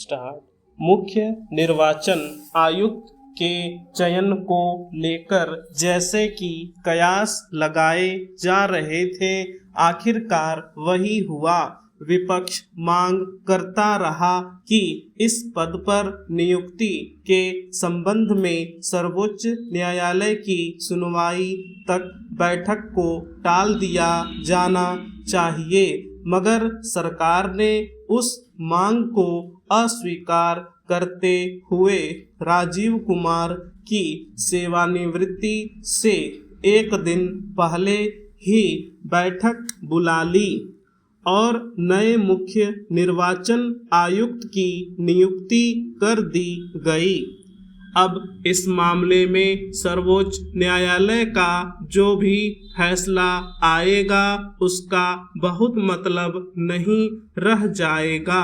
Start. मुख्य निर्वाचन आयुक्त के चयन को लेकर जैसे कि कयास लगाए जा रहे थे, आखिरकार वही हुआ। विपक्ष मांग करता रहा कि इस पद पर नियुक्ति के संबंध में सर्वोच्च न्यायालय की सुनवाई तक बैठक को टाल दिया जाना चाहिए, मगर सरकार ने उस मांग को अस्वीकार करते हुए राजीव कुमार की सेवानिवृत्ति से एक दिन पहले ही बैठक बुला ली और नए मुख्य निर्वाचन आयुक्त की नियुक्ति कर दी गई। अब इस मामले में सर्वोच्च न्यायालय का जो भी फैसला आएगा उसका बहुत मतलब नहीं रह जाएगा।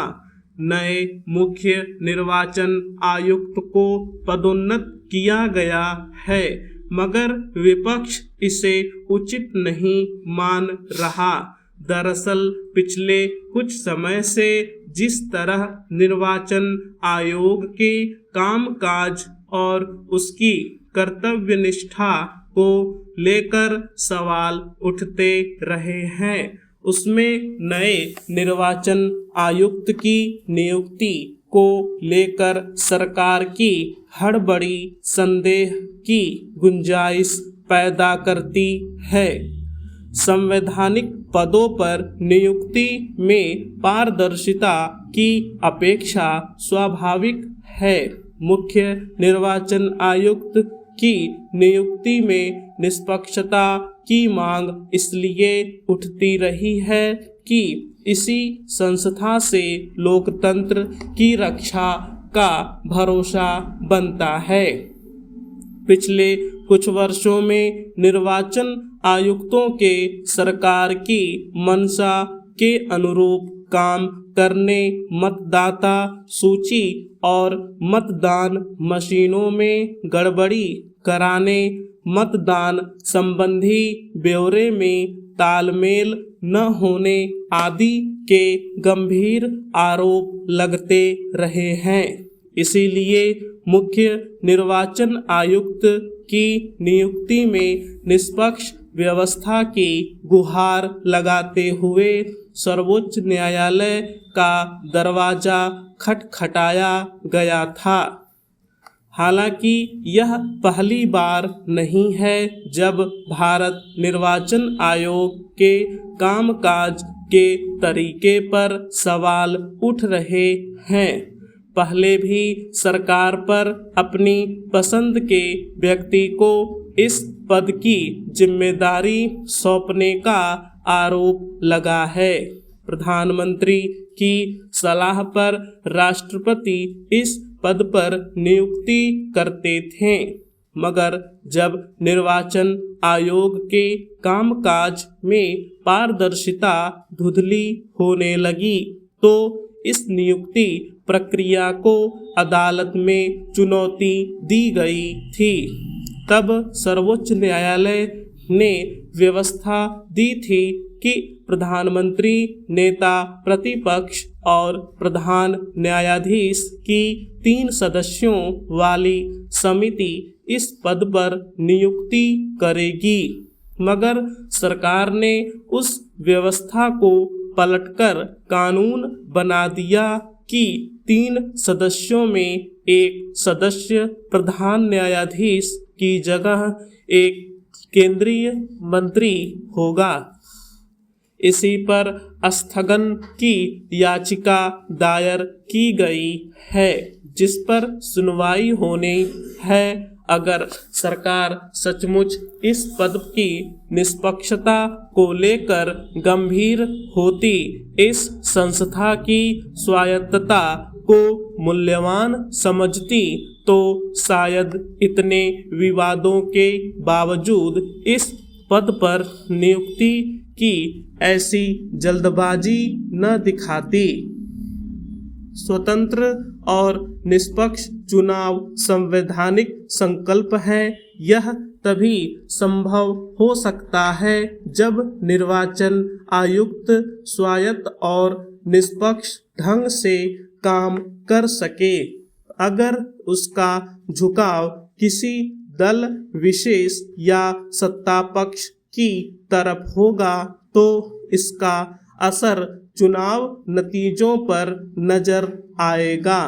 नए मुख्य निर्वाचन आयुक्त को पदोन्नत किया गया है, मगर विपक्ष इसे उचित नहीं मान रहा। दरअसल पिछले कुछ समय से जिस तरह निर्वाचन आयोग के कामकाज और उसकी कर्तव्य निष्ठा को लेकर सवाल उठते रहे हैं, उसमें नए निर्वाचन आयुक्त की नियुक्ति को लेकर सरकार की हड़बड़ी संदेह की गुंजाइश पैदा करती है। संवैधानिक पदों पर नियुक्ति में पारदर्शिता की अपेक्षा स्वाभाविक है। मुख्य निर्वाचन आयुक्त की नियुक्ति में निष्पक्षता की मांग इसलिए उठती रही है कि इसी संस्था से लोकतंत्र की रक्षा का भरोसा बनता है। पिछले कुछ वर्षों में निर्वाचन आयुक्तों के सरकार की मंशा के अनुरूप काम करने, मतदाता सूची और मतदान मशीनों में गड़बड़ी कराने, मतदान संबंधी ब्यौरे में तालमेल न होने आदि के गंभीर आरोप लगते रहे हैं। इसीलिए मुख्य निर्वाचन आयुक्त की नियुक्ति में निष्पक्ष व्यवस्था की गुहार लगाते हुए सर्वोच्च न्यायालय का दरवाजा खटखटाया गया था। हालांकि यह पहली बार नहीं है जब भारत निर्वाचन आयोग के कामकाज के तरीके पर सवाल उठ रहे हैं। पहले भी सरकार पर अपनी पसंद के व्यक्ति को इस पद की जिम्मेदारी सौंपने का आरोप लगा है। प्रधानमंत्री की सलाह पर राष्ट्रपति इस पद पर नियुक्ति करते थे, मगर जब निर्वाचन आयोग के कामकाज में पारदर्शिता धुंधली होने लगी तो इस नियुक्ति प्रक्रिया को अदालत में चुनौती दी गई थी। तब सर्वोच्च न्यायालय ने व्यवस्था दी थी कि प्रधानमंत्री, नेता प्रतिपक्ष और प्रधान न्यायाधीश की 3 सदस्यों वाली समिति इस पद पर नियुक्ति करेगी, मगर सरकार ने उस व्यवस्था को पलटकर कानून बना दिया कि 3 सदस्यों में एक सदस्य प्रधान न्यायाधीश की जगह एक केंद्रीय मंत्री होगा। इसी पर स्थगन की याचिका दायर की गई है, जिस पर सुनवाई होनी है। अगर सरकार सचमुच इस पद की निष्पक्षता को लेकर गंभीर होती, इस संस्था की स्वायत्तता को मूल्यवान समझती, तो शायद इतने विवादों के बावजूद इस पद पर नियुक्ति की ऐसी जल्दबाजी न दिखाती। स्वतंत्र और निष्पक्ष चुनाव संवैधानिक संकल्प है, यह तभी संभव हो सकता है जब निर्वाचन आयुक्त स्वायत्त और निष्पक्ष ढंग से काम कर सके। अगर उसका झुकाव किसी दल विशेष या सत्ता पक्ष की तरफ होगा तो इसका असर चुनाव नतीजों पर नजर आएगा।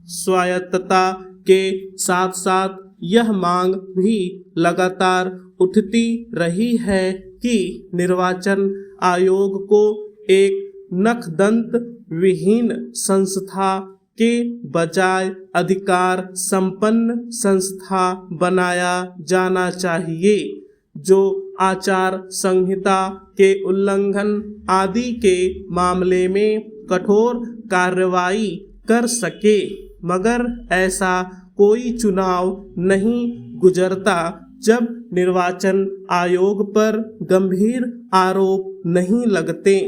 स्वायत्तता के साथ साथ यह मांग भी लगातार उठती रही है कि निर्वाचन आयोग को एक नखदंत विहीन संस्था के बजाय अधिकार संपन्न संस्था बनाया जाना चाहिए, जो आचार संहिता के उल्लंघन आदि के मामले में कठोर कार्रवाई कर सके। मगर ऐसा कोई चुनाव नहीं गुजरता जब निर्वाचन आयोग पर गंभीर आरोप नहीं लगते।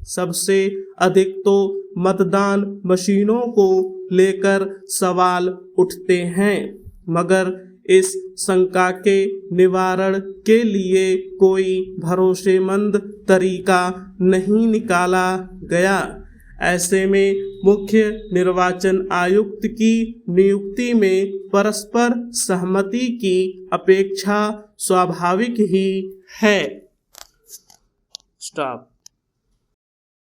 सबसे अधिक तो मतदान मशीनों को लेकर सवाल उठते हैं, मगर इस शंका के निवारण के लिए कोई भरोसेमंद तरीका नहीं निकाला गया। ऐसे में मुख्य निर्वाचन आयुक्त की नियुक्ति में परस्पर सहमति की अपेक्षा स्वाभाविक ही है। स्टॉप।